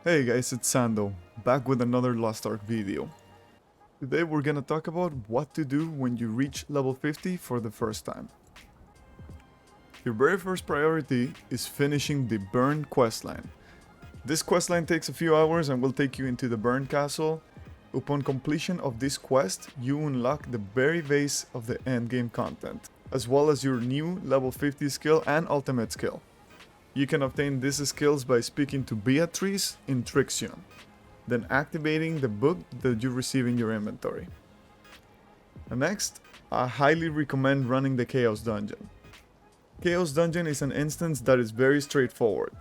Hey guys, it's Sando, back with another Lost Ark video. Today we're gonna talk about what to do when you reach level 50 for the first time. Your very first priority is finishing the Vernn questline. This questline takes a few hours and will take you into the Vernn castle. Upon completion of this quest, you unlock the very base of the endgame content, as well as your new level 50 skill and ultimate skill. You can obtain these skills by speaking to Beatrice in Trixion, then activating the book that you receive in your inventory. And next, I highly recommend running the Chaos Dungeon. Chaos Dungeon is an instance that is very straightforward.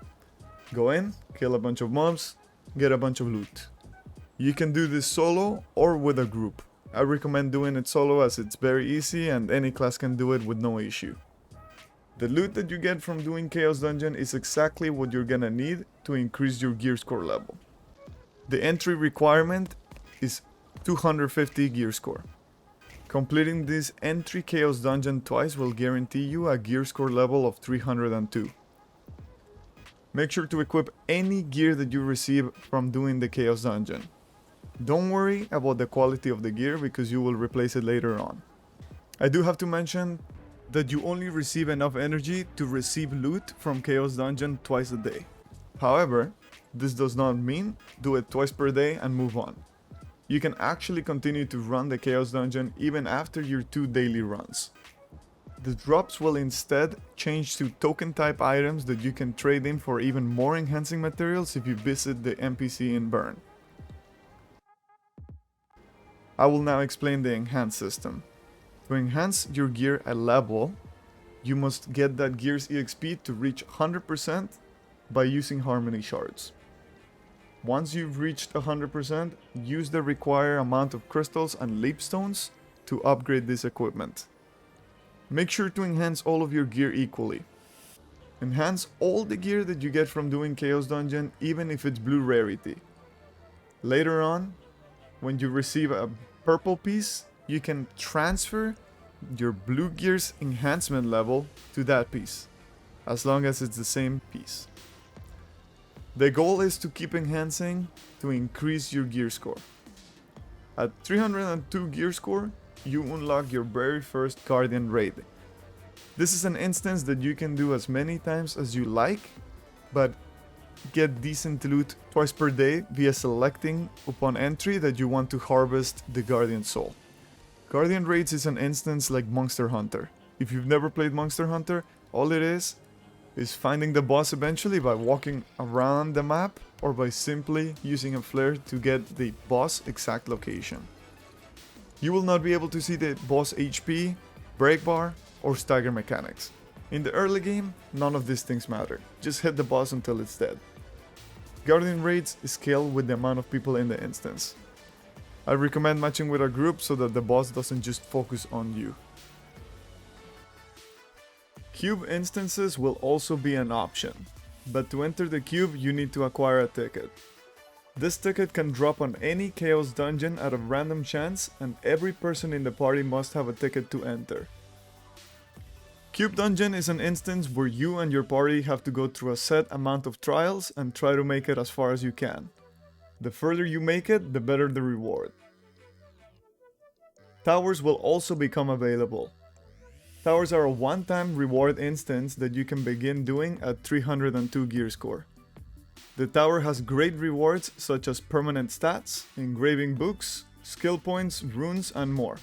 Go in, kill a bunch of mobs, get a bunch of loot. You can do this solo or with a group. I recommend doing it solo as it's very easy and any class can do it with no issue. The loot that you get from doing Chaos Dungeon is exactly what you're gonna need to increase your gear score level. The entry requirement is 250 gear score. Completing this entry Chaos Dungeon twice will guarantee you a gear score level of 302. Make sure to equip any gear that you receive from doing the Chaos Dungeon. Don't worry about the quality of the gear because you will replace it later on. I do have to mention that you only receive enough energy to receive loot from Chaos Dungeon twice a day. However, this does not mean do it twice per day and move on. You can actually continue to run the Chaos Dungeon even after your 2 daily runs. The drops will instead change to token type items that you can trade in for even more enhancing materials if you visit the NPC in Vernn. I will now explain the enhance system. To enhance your gear a level, you must get that gear's EXP to reach 100% by using Harmony Shards. Once you've reached 100%, use the required amount of crystals and leap stones to upgrade this equipment. Make sure to enhance all of your gear equally. Enhance all the gear that you get from doing Chaos Dungeon, even if it's blue rarity. Later on, when you receive a purple piece, you can transfer your blue gear's enhancement level to that piece, as long as it's the same piece. The goal is to keep enhancing to increase your gear score. At 302 gear score, you unlock your very first Guardian raid. This is an instance that you can do as many times as you like, but get decent loot twice per day via selecting upon entry that you want to harvest the Guardian Soul. Guardian Raids is an instance like Monster Hunter. If you've never played Monster Hunter, all it is finding the boss eventually by walking around the map or by simply using a flare to get the boss exact location. You will not be able to see the boss HP, break bar, or stagger mechanics. In the early game, none of these things matter. Just hit the boss until it's dead. Guardian Raids scale with the amount of people in the instance. I recommend matching with a group so that the boss doesn't just focus on you. Cube instances will also be an option, but to enter the cube you need to acquire a ticket. This ticket can drop on any Chaos Dungeon at a random chance, and every person in the party must have a ticket to enter. Cube Dungeon is an instance where you and your party have to go through a set amount of trials and try to make it as far as you can. The further you make it, the better the reward. Towers will also become available. Towers are a one-time reward instance that you can begin doing at 302 gear score. The tower has great rewards such as permanent stats, engraving books, skill points, runes, and more.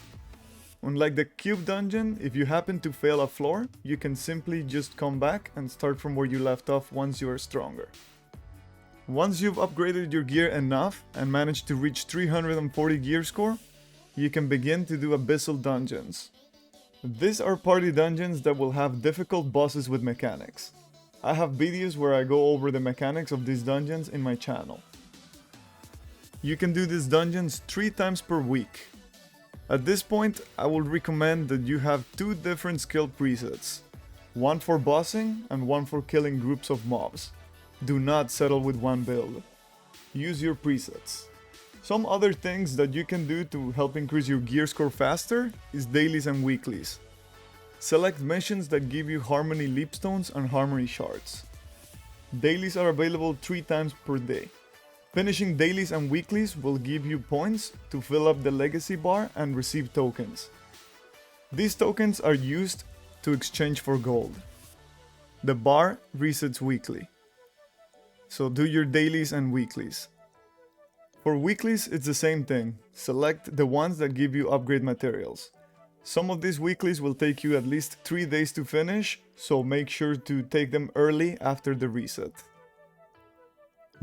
Unlike the Cube Dungeon, if you happen to fail a floor, you can simply just come back and start from where you left off once you are stronger. Once you've upgraded your gear enough and managed to reach 340 gear score, you can begin to do Abyssal Dungeons. These are party dungeons that will have difficult bosses with mechanics. I have videos where I go over the mechanics of these dungeons in my channel. You can do these dungeons 3 times per week. At this point, I would recommend that you have 2 different skill presets. One for bossing and one for killing groups of mobs. Do not settle with one build. Use your presets. Some other things that you can do to help increase your gear score faster is dailies and weeklies. Select missions that give you Harmony Leapstones and Harmony Shards. Dailies are available 3 times per day. Finishing dailies and weeklies will give you points to fill up the legacy bar and receive tokens. These tokens are used to exchange for gold. The bar resets weekly, so do your dailies and weeklies. For weeklies, it's the same thing. Select the ones that give you upgrade materials. Some of these weeklies will take you at least 3 days to finish, so make sure to take them early after the reset.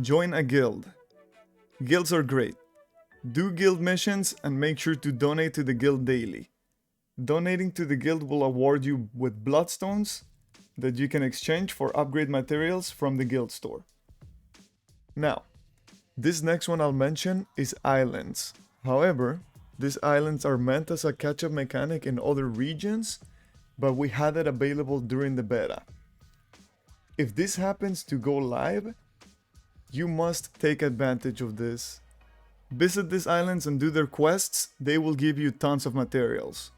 Join a guild. Guilds are great. Do guild missions and make sure to donate to the guild daily. Donating to the guild will award you with bloodstones that you can exchange for upgrade materials from the guild store. Now, this next one I'll mention is islands. However, these islands are meant as a catch-up mechanic in other regions, but we had it available during the beta. If this happens to go live, you must take advantage of this. Visit these islands and do their quests, they will give you tons of materials.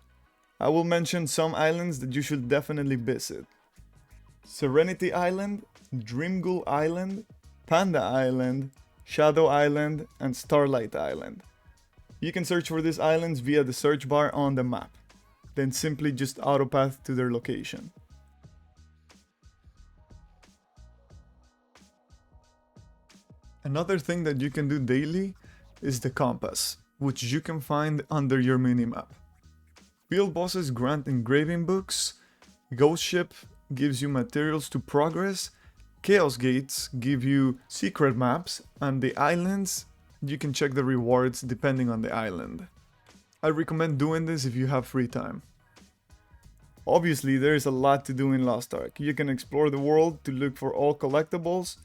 I will mention some islands that you should definitely visit. Serenity Island, Dreamghoul Island, Panda Island, Shadow Island, and Starlight Island. You can search for these islands via the search bar on the map, then simply just autopath to their location. Another thing that you can do daily is the compass, which you can find under your minimap. Field bosses grant engraving books, Ghost Ship gives you materials to progress, Chaos Gates give you secret maps, and the islands, you can check the rewards depending on the island. I recommend doing this if you have free time. Obviously, there is a lot to do in Lost Ark. You can explore the world to look for all collectibles,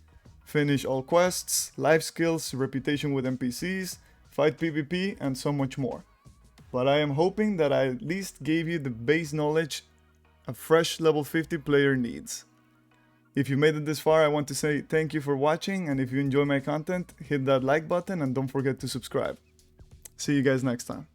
finish all quests, life skills, reputation with NPCs, fight PvP, and so much more. But I am hoping that I at least gave you the base knowledge a fresh level 50 player needs. If you made it this far, I want to say thank you for watching, and if you enjoy my content, hit that like button and don't forget to subscribe. See you guys next time.